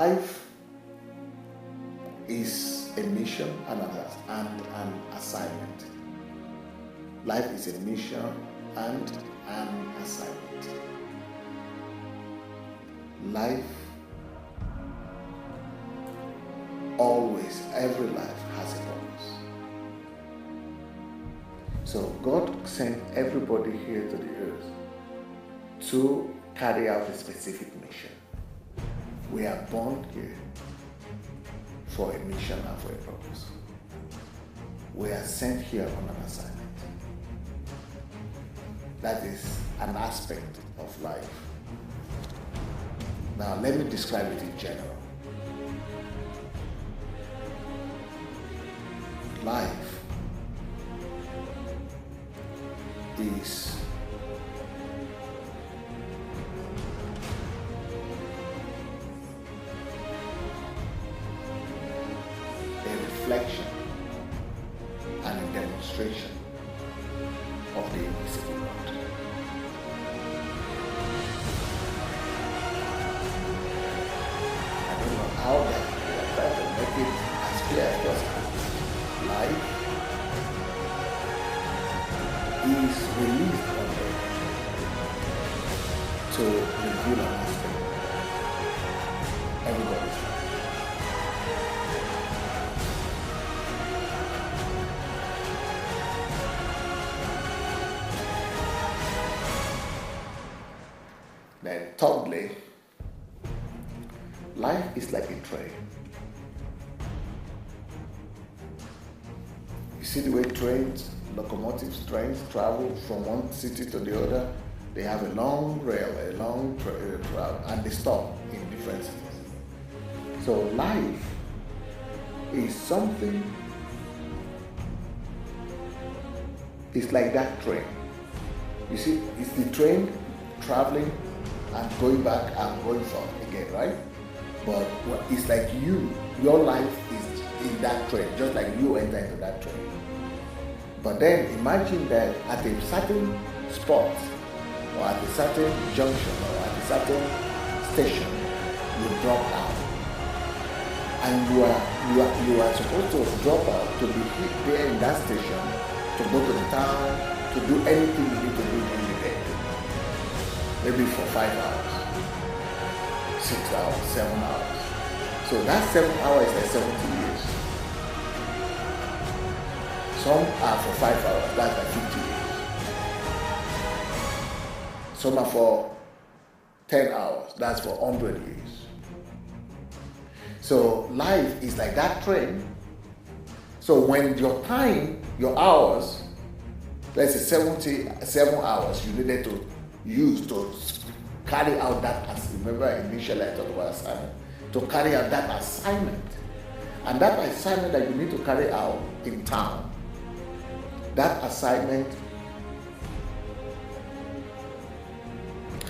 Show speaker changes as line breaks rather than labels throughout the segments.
Life is a mission and an assignment. Life is a mission and an assignment. Life, always, every life has a purpose. So God sent everybody here to the earth to carry out a specific mission. We are born here for a mission and for a purpose. We are sent here on an assignment. That is an aspect of life. Now let me describe it in general. Life is a reflection and a demonstration of the invisible God. I don't know how that I try to make it as clear as possible. Life is released on earth to reveal an aspect. Everybody's life. Then thirdly, life is like a train. You see the way trains, locomotives, trains travel from one city to the other. They have a long rail, a long travel, and they stop in different cities. So life is something, it's like that train. You see, it's the train traveling and going back and going forth again, right? But it's like your life is in that train, just like you enter into that train. But then imagine that at a certain spot, or at a certain junction, or at a certain station, you drop out. And you are supposed to drop out to be there in that station, to go to the town, to do anything you need to do during the day. Maybe for 5 hours, 6 hours, 7 hours. So that 7 hours is like 70 years. Some are for 5 hours, that's like 50 years. Some are for 10 hours, that's for 100 years. So life is like that train. So when your time, your hours, let's say 77 hours you needed to use to carry out that, as remember initially I talked about assignment, to carry out that assignment. And that assignment that you need to carry out in town, that assignment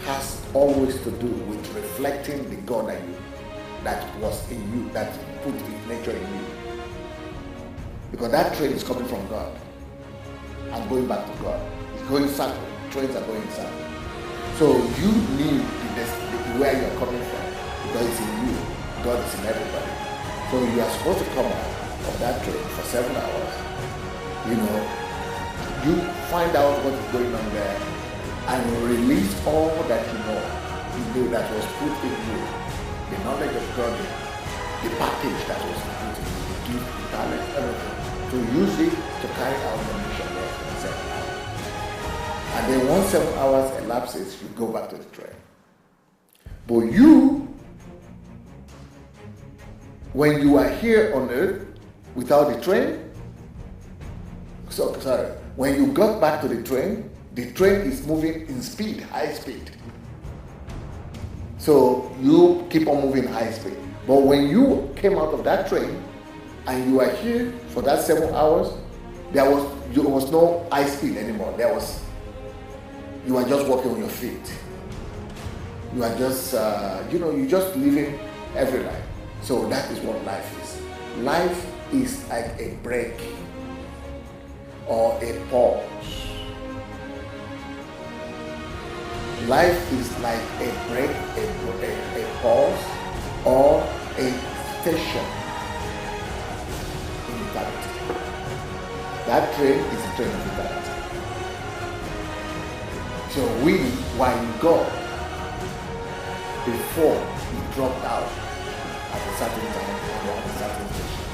has always to do with reflecting the God that was in you, that put His nature in you. Because that train is coming from God and going back to God. It's going circle. Trains are going circle. So you need where you're coming from, because it's in you. God is in everybody. So you are supposed to come out of that train for 7 hours. You find out what is going on there and release all that you know that was put in you. The knowledge of God, the package that was put in you, the gift, the talent, everything. To use it to carry out the mission there for 7 hours. And then once 7 hours elapses, you go back to the train. But when you are here on earth without the train, when you got back to the train is moving in speed, high speed. So you keep on moving high speed. But when you came out of that train and you are here for that 7 hours, there was no high speed anymore. You are just walking on your feet. You are just, you're just living every life. So that is what life is. Life is like a break or a pause. Life is like a break, a pause, or a station in eternity. That train is the train of eternity. So we were in God before we dropped out at a certain time and at a certain station.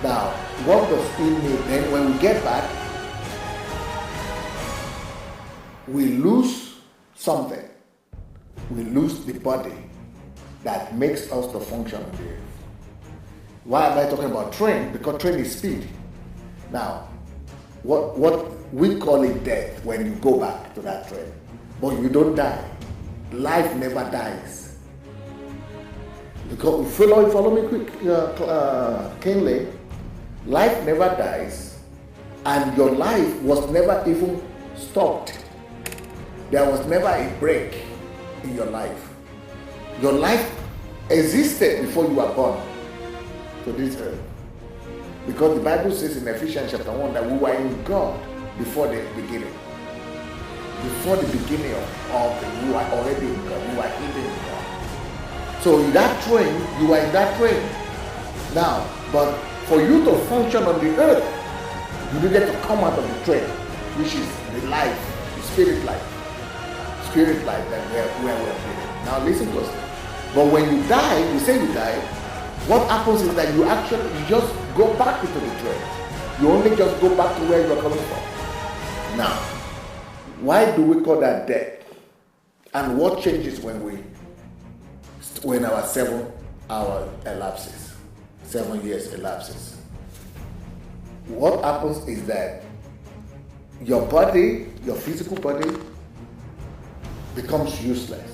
Now, what does it mean? Then when we get back, we lose something. We lose the body that makes us to function on the earth. Why am I talking about train? Because train is speed. Now, what we call it death when you go back to that train. But you don't die. Life never dies. Because follow me quick, keenly. Life never dies, and your life was never even stopped. There was never a break in your life. Your life existed before you were born to this earth. Because the Bible says in Ephesians chapter 1 that we were in God before the beginning. Before the beginning of we were already in God. We were hidden in God. So in that train, you were in that train. Now, but for you to function on the earth, you needed to come out of the train, which is the life, the spirit life. Spirit life that where we are living. Now listen to us. But when you die, you say you die, what happens is that you just go back into the train. You only just go back to where you are coming from. Now, why do we call that death? And what changes when our 7 hour elapses? 7 years elapses. What happens is that your body, your physical body, becomes useless.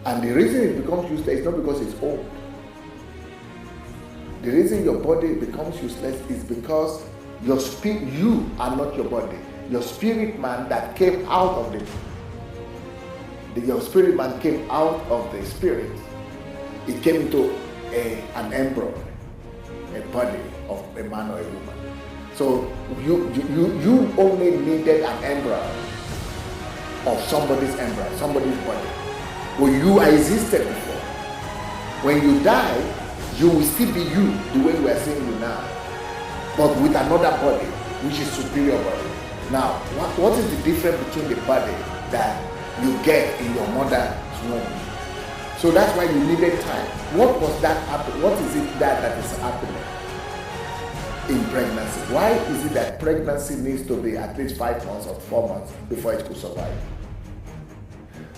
And the reason it becomes useless is not because it's old. The reason your body becomes useless is because you are not your body. Your spirit man that came out of your spirit man came out of the spirit. It came into an embryo, a body of a man or a woman. So you only needed an embryo of somebody's embryo, somebody's body. Well, you existed before. When you die, you will still be you the way we are seeing you now, but with another body, which is superior body. Now, what is the difference between the body that you get in your mother's womb? So that's why you needed time. What was that happen? What is it that is happening in pregnancy? Why is it that pregnancy needs to be at least 5 months or 4 months before it could survive?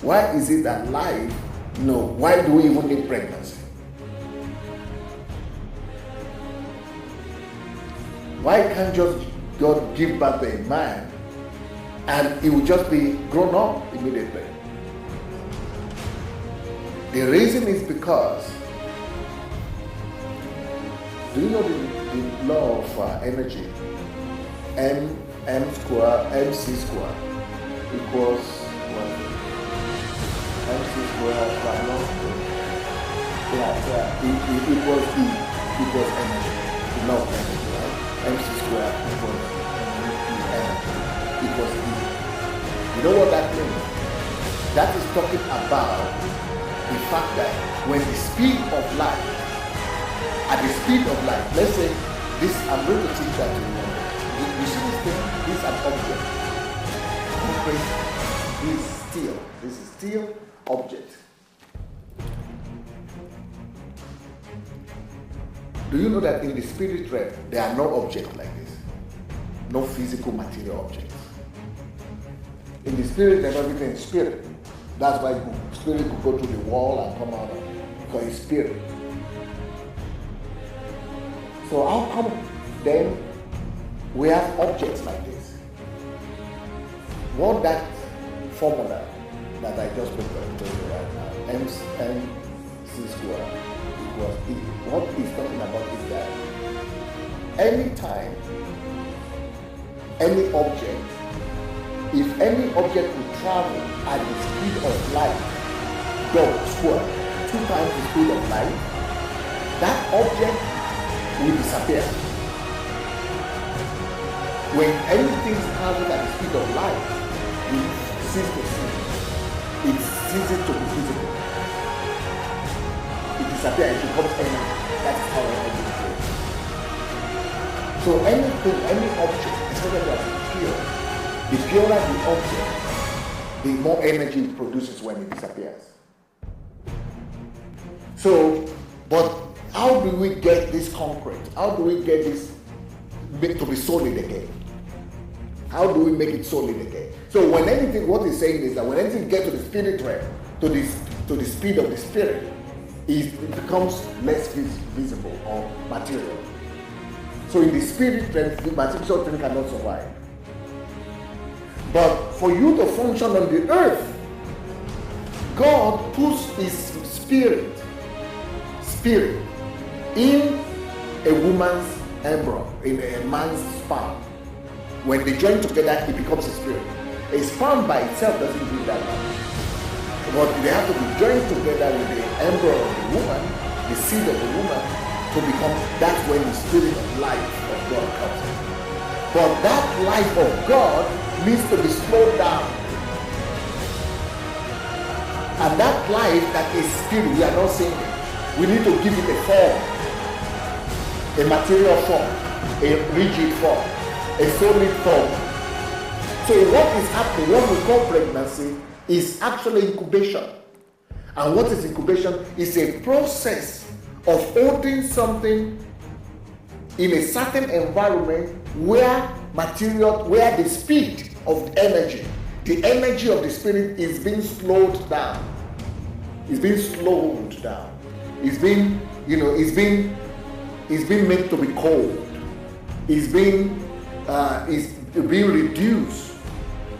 Why is it that life, why do we even need pregnancy? Why can't just God give birth to a man and he will just be grown up immediately? The reason is because, do you know the law of energy? MC square equals what? MC square it equals E equals energy. The law of energy, right? MC square equals energy equals E. You know what that means? That is talking about the fact that when the speed of light, at the speed of light, let's say this, I'm going to teach that to you. You see this thing? This is an object. This is still object. Do you know that in the spirit realm, there are no objects like this? No physical material objects. In the spirit realm, everything is spirit. That's why spirit could go through the wall and come out of it, because it's spirit. So how come then we have objects like this? What that formula that I just put to you right now, MC square equals E. What it's talking about is that anytime, any object, if any object would travel at the speed of light, square, 2 times the speed of light, that object will disappear. When anything travels at the speed of light, it ceases to see. It ceases to be visible. disappears, it becomes energy. That is how energy is created. So anything, any object, especially as it's pure, the purer the object, the more energy it produces when it disappears. So, but how do we get this concrete? How do we get this to be solid again? How do we make it solid again? So when anything, what he's saying is that when anything gets to the spirit realm, to the speed of the spirit, it becomes less visible or material. So in the spirit realm, the material thing cannot survive. But for you to function on the earth, God puts his spirit in a woman's embryo, in a man's sperm. When they join together, it becomes a spirit. A sperm by itself doesn't do that much. But they have to be joined together with the embryo of the woman, the seed of the woman, to become, that's when the spirit of life of God comes in. But that life of God needs to be slowed down. And that life that is spirit, we are not saying it. We need to give it a form, a material form, a rigid form, a solid form. So what is happening, what we call pregnancy, is actually incubation. And what is incubation? Is a process of holding something in a certain environment where the speed of energy, the energy of the spirit is being slowed down. It's being slowed down. It's being made to be cold. It's being reduced.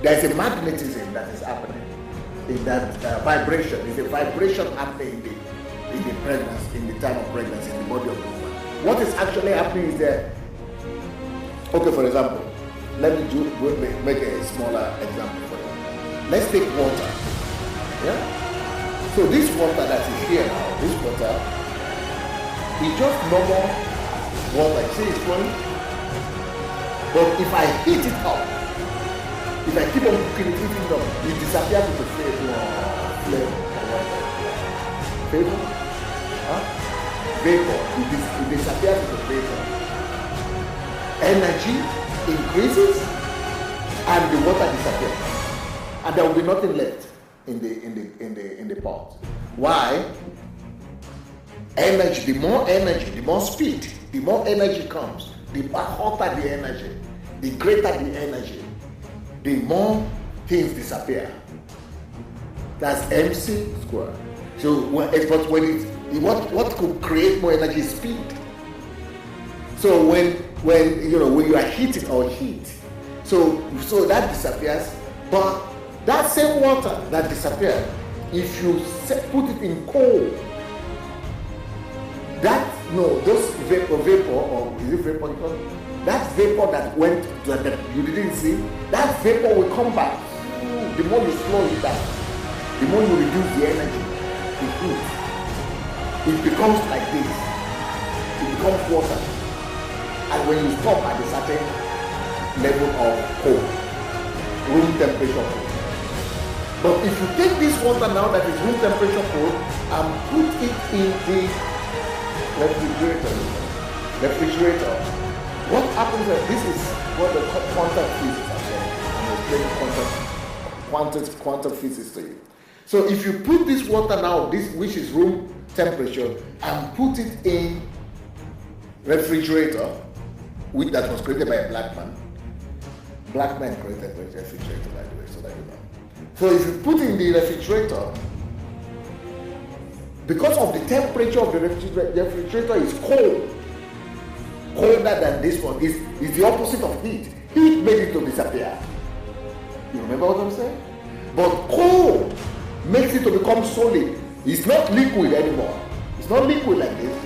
There's a magnetism that is happening in that vibration. There's a vibration happening in the pregnancy, in the time of pregnancy, in the body of the woman. What is actually happening is that, okay, for example, let me make a smaller example for you. Let's take water. Yeah? So this water that is here now, this water, is just normal water. You see it's flowing? But if I heat it up, if I keep on cooking it, heating it up, it disappears with the flame or whatever. Vapor? Huh? Vapor. It disappears with the vapor. Energy increases and the water disappears. And there will be nothing left in the pot. Why? Energy, the more speed, the more energy comes, the hotter the energy, the greater the energy, the more things disappear. That's MC squared. So what could create more energy is speed. So when you are heating or heat, so that disappears, but that same water that disappeared, if you put it in cold, those vapor, or is it vapor you call it? That vapor that went that you didn't see, that vapor will come back. The more you slow it down, the more you reduce the energy, the heat, it becomes like this. It becomes water. And when you stop at a certain level of cold, room temperature cold. But if you take this water now that is room temperature cold and put it in the refrigerator, what happens is, this is what the quantum physics are saying. I'm explaining quantum physics to you. So if you put this water now, which is room temperature, and put it in refrigerator, that was created by a black man. Black man created the refrigerator, by the way, so that you know. So if you put in the refrigerator, because of the temperature of the refrigerator is cold, colder than this one, is the opposite of heat. Heat made it to disappear. You remember what I'm saying? But cold makes it to become solid. It's not liquid anymore. It's not liquid like this,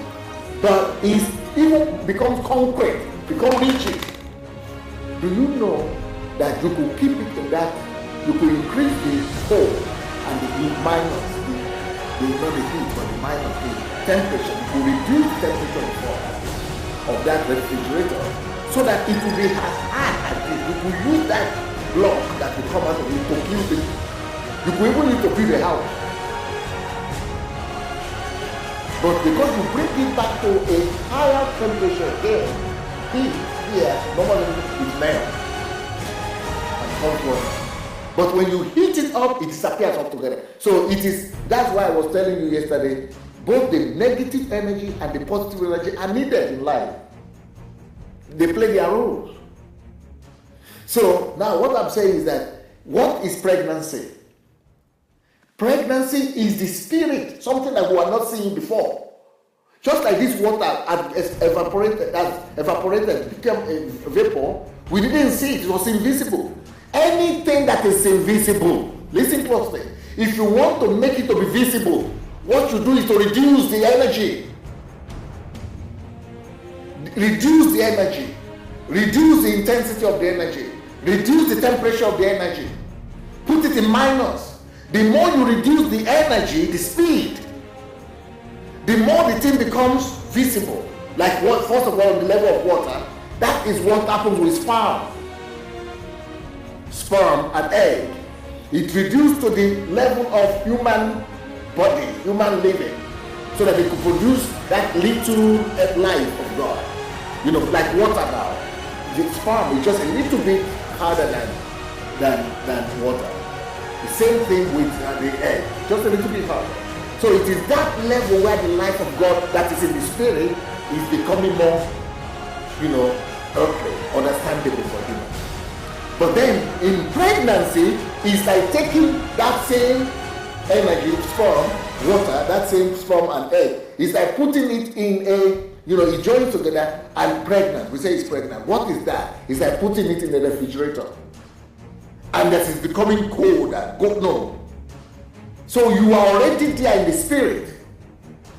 but it even becomes concrete, become rigid. Do you know that you could keep it to that? You could increase the cold and the minus, not the heat, but the minus, the temperature. You could reduce the temperature of that refrigerator so that it will be as hard as this. You could use that block that will come out of it to build it. You could even use to build a house. But because you bring it back to a higher temperature again, heat here normally is melt and becomes water. But when you heat it up, it disappears altogether. So it is, that's why I was telling you yesterday, both the negative energy and the positive energy are needed in life. They play their roles. So now what I'm saying is that, what is pregnancy? Pregnancy is the spirit, something that we are not seeing before. Just like this water has evaporated, became a vapor, we didn't see it, it was invisible. Anything that is invisible, listen closely, if you want to make it to be visible, what you do is to reduce the energy. Reduce the energy. Reduce the intensity of the energy. Reduce the temperature of the energy. Put it in minus. The more you reduce the energy, the speed, the more the thing becomes visible. Like what, first of all, the level of water, that is what happens with sperm. Sperm and egg. It reduced to the level of human body, human living, so that it could produce that little life of God. You know, like water now. The sperm is just a little bit harder than water. The same thing with the egg, just a little bit harder. So it is that level where the life of God that is in the spirit is becoming more, you know, earthly, understandable for him. But then in pregnancy, it's like taking that same energy, sperm, water, that same sperm and egg, it's like putting it in a, you know, it joins together and pregnant. We say it's pregnant. What is that? It's like putting it in the refrigerator. And that is becoming colder. No. So you are already there in the spirit.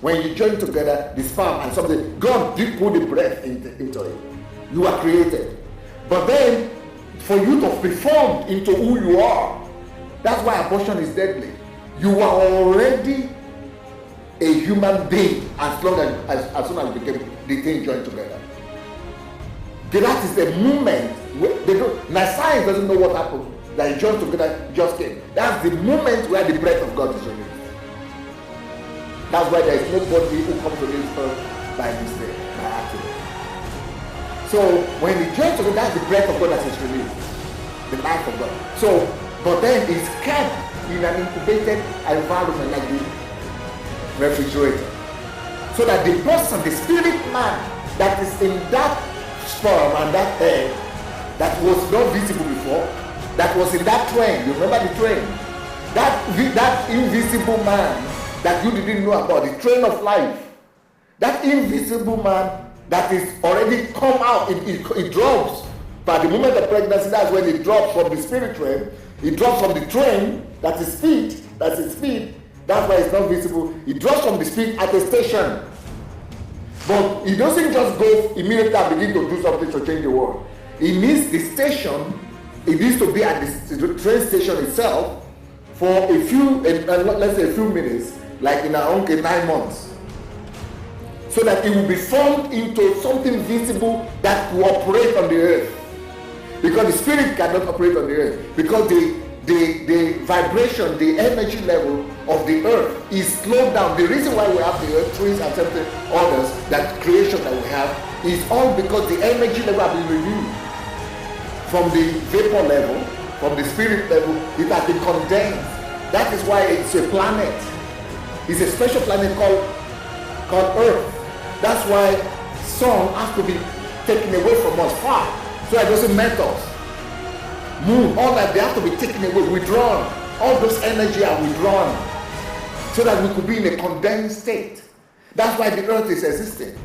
When you join together the sperm and something, God did put the breath into it. You are created. But then, for you to be formed into who you are, that's why abortion is deadly. You are already a human being as soon as the thing joined together. That is the moment they don't. Now science doesn't know what happened. That it joined together just came. That's the moment where the breath of God is released. That's why there is nobody who comes to this earth by mistake, by accident. So when it joins together, that's the breath of God that is released, the life of God. So, but then it's kept in an incubated environment like the refrigerator, so that the person, the spirit man that is in that sperm and that egg that was not visible before, that was in that train, you remember the train, that invisible man that you didn't know about, the train of life, that invisible man that is already come out, it drops. But the moment of pregnancy, that's when it drops from the spirit train, it drops from the train, that is speed, that's its speed. That's why it's not visible. It drops from the speed at a station. But it doesn't just go immediately and begin to do something to change the world. It needs the station, it needs to be at the train station itself for a few, let's say a few minutes, like in our own case, 9 months. So that it will be formed into something visible that will operate on the earth. Because the spirit cannot operate on the earth. Because the vibration, the energy level of the earth is slowed down. The reason why we have the earth, trees and something others, that creation that we have, is all because the energy level has been reduced. From the vapor level, from the spirit level, it has been condensed. That is why it's a planet. It's a special planet called Earth. That's why sun has to be taken away from us far, so it doesn't melt us. Moon, all that, they have to be taken away, withdrawn. All those energy are withdrawn, so that we could be in a condensed state. That's why the earth is existing.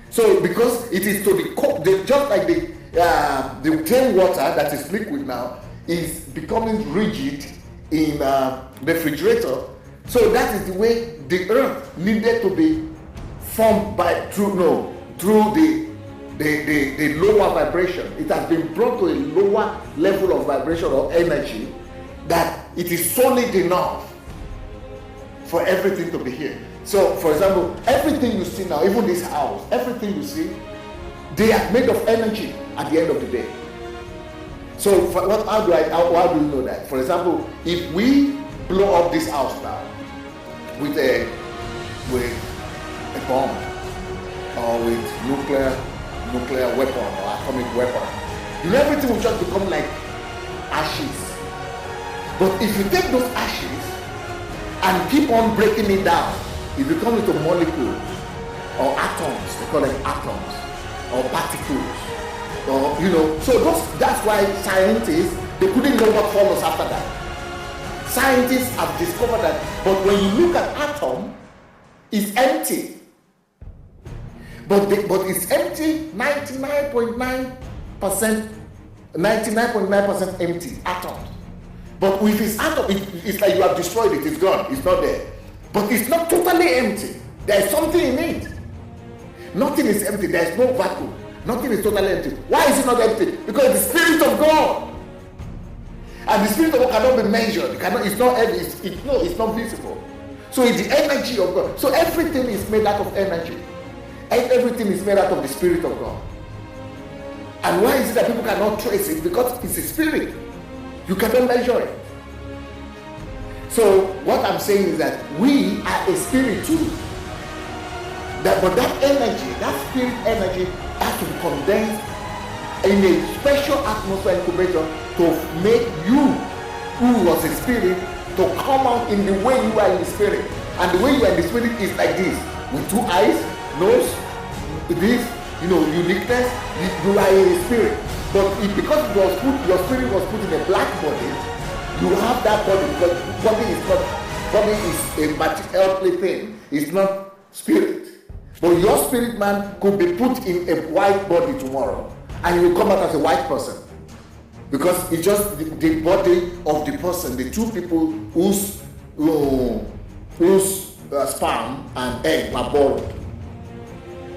So because it is to the just like the plain water that is liquid now is becoming rigid in refrigerator. So that is the way the earth needed to be formed through the lower vibration. It has been brought to a lower level of vibration or energy that it is solid enough for everything to be here. So, for example, everything you see now, even this house, everything you see, they are made of energy at the end of the day. So, how do you know that? For example, if we blow up this house now with bomb or with nuclear weapon or atomic weapon. Everything will just become like ashes. But if you take those ashes and keep on breaking it down, it becomes into molecules or atoms. They call them atoms or particles. Or so that's why scientists, they couldn't know what follows after that. Scientists have discovered that, but when you look at atom, it's empty. But it's empty 99.9% empty atoms. But with its atom, it's like you have destroyed it, it's gone, it's not there. But it's not totally empty. There's something in it. Nothing is empty, there's no vacuum. Nothing is totally empty. Why is it not empty? Because the Spirit of God. And the Spirit of God cannot be measured. It's not heavy, it's not visible. So it's the energy of God. So everything is made out of energy. And everything is made out of the Spirit of God. And why is it that people cannot trace it? Because it's a spirit. You cannot measure it. So what I'm saying is that we are a spirit too. But that energy, that spirit energy, has to be condensed in a special atmosphere incubator to make you, who was a spirit, to come out in the way you are in the spirit. And the way you are in the spirit is like this, with two eyes, nose, this, uniqueness. You are in the spirit. But because your spirit was put in a black body, you have that body, because body is a material thing. It's not spirit. But your spirit man could be put in a white body tomorrow, and you will come out as a white person. Because it's just the body of the person, the two people whose sperm and egg were borrowed.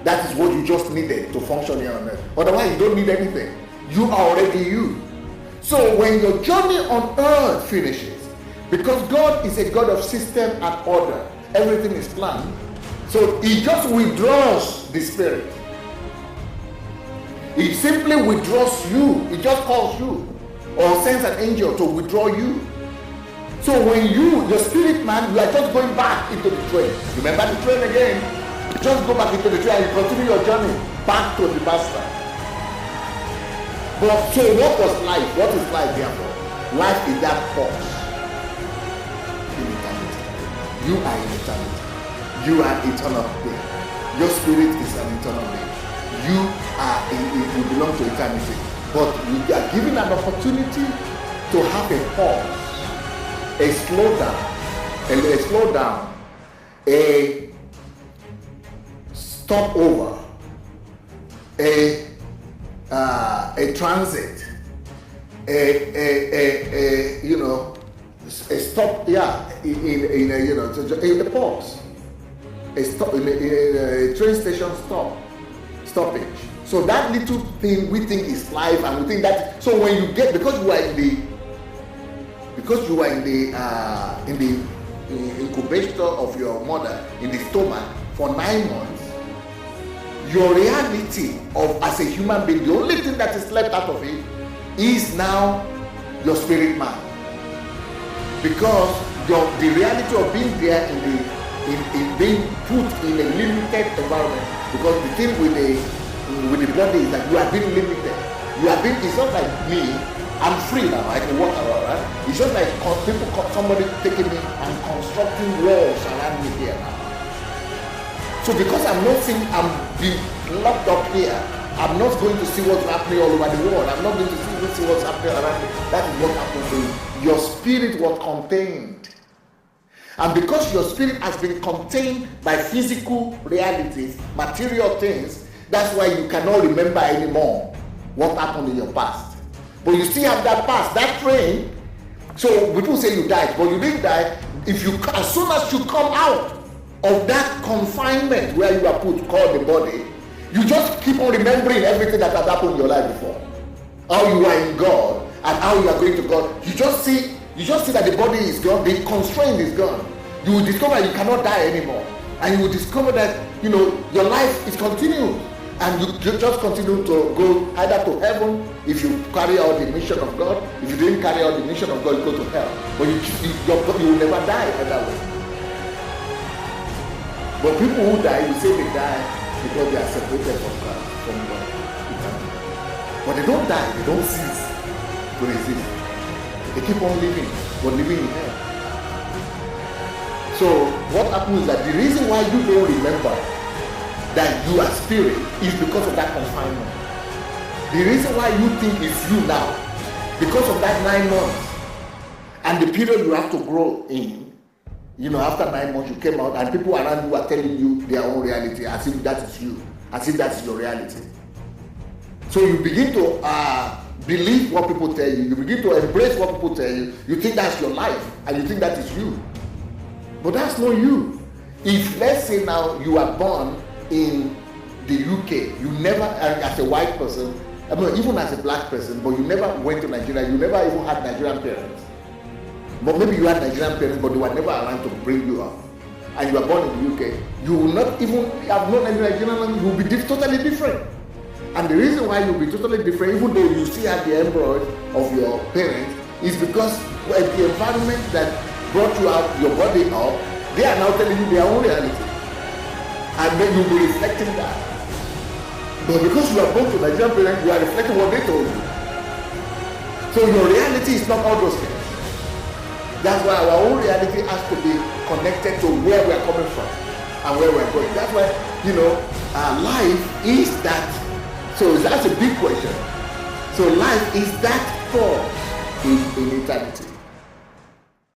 That is what you just needed to function here on earth. Otherwise, you don't need anything. You are already you. So when your journey on earth finishes, because God is a God of system and order, everything is planned. So He just withdraws the spirit. He simply withdraws you. He just calls you or sends an angel to withdraw you. So when your spirit man, you are just going back into the train. Remember the train again? Just go back into the train and you continue your journey back to the master. But so what was life? What is life therefore? Life is that pulse in eternity. You are in eternity. You are eternal being. Your spirit is an eternal being. You belong to eternity. But you are given an opportunity to have a pause, a slowdown, a stopover, a transit, a stop, in a pause, a stop in a train station stoppage. So that little thing we think is life, and we think that. So when you get, because you are in the incubator of your mother in the stomach for 9 months, your reality of as a human being, the only thing that is left out of it is now your spirit man. Because the reality of being there in being put in a limited environment, because the thing with the body is that you are being limited. It's not like me, I'm free now, I can walk around, right? It's just like somebody taking me and constructing walls around me here now. So because I'm being locked up here, I'm not going to see what's happening all over the world. I'm not going to see what's happening around me. That is what happened to you. Your spirit was contained. And because your spirit has been contained by physical realities, material things, that's why you cannot remember anymore what happened in your past. But you still have that past, that train. So people say you died, but you didn't die. As soon as you come out of that confinement where you are put, called the body, you just keep on remembering everything that has happened in your life before. How you are in God and how you are going to God. You just see that the body is gone, the constraint is gone. You will discover you cannot die anymore. And you will discover that, your life is continued. And you just continue to go either to heaven if you carry out the mission of God. If you didn't carry out the mission of God, you go to hell. But you will never die either way. But people who die, we say they die because they are separated from God, from God. But they don't die, they don't cease to exist. They keep on living, but living in hell. So what happens is that the reason why you don't remember that you are spirit is because of that confinement. The reason why you think it's you now, because of that 9 months and the period you have to grow in. You know, after 9 months you came out and people around you are telling you their own reality as if that is you, as if that is your reality. So you begin to believe what people tell you, you begin to embrace what people tell you, you think that's your life and you think that is you. But that's not you. If let's say now you are born in the UK, you never, as a white person, I mean, even as a black person, but you never went to Nigeria, you never even had Nigerian parents. But maybe you had Nigerian parents, but they were never around to bring you up. And you are born in the UK, you will not even have known any Nigerian language, you will be totally different. And the reason why you will be totally different, even though you still have the embroid of your parents, is because the environment that brought you out, your body up, they are now telling you their own reality. And then you'll be reflecting that. But because you are born to Nigerian parents, you are reflecting what they told you. So your reality is not all those things. That's why our own reality has to be connected to where we are coming from and where we are going. That's why, you know, life is that. So that's a big question. So life is that for in eternity.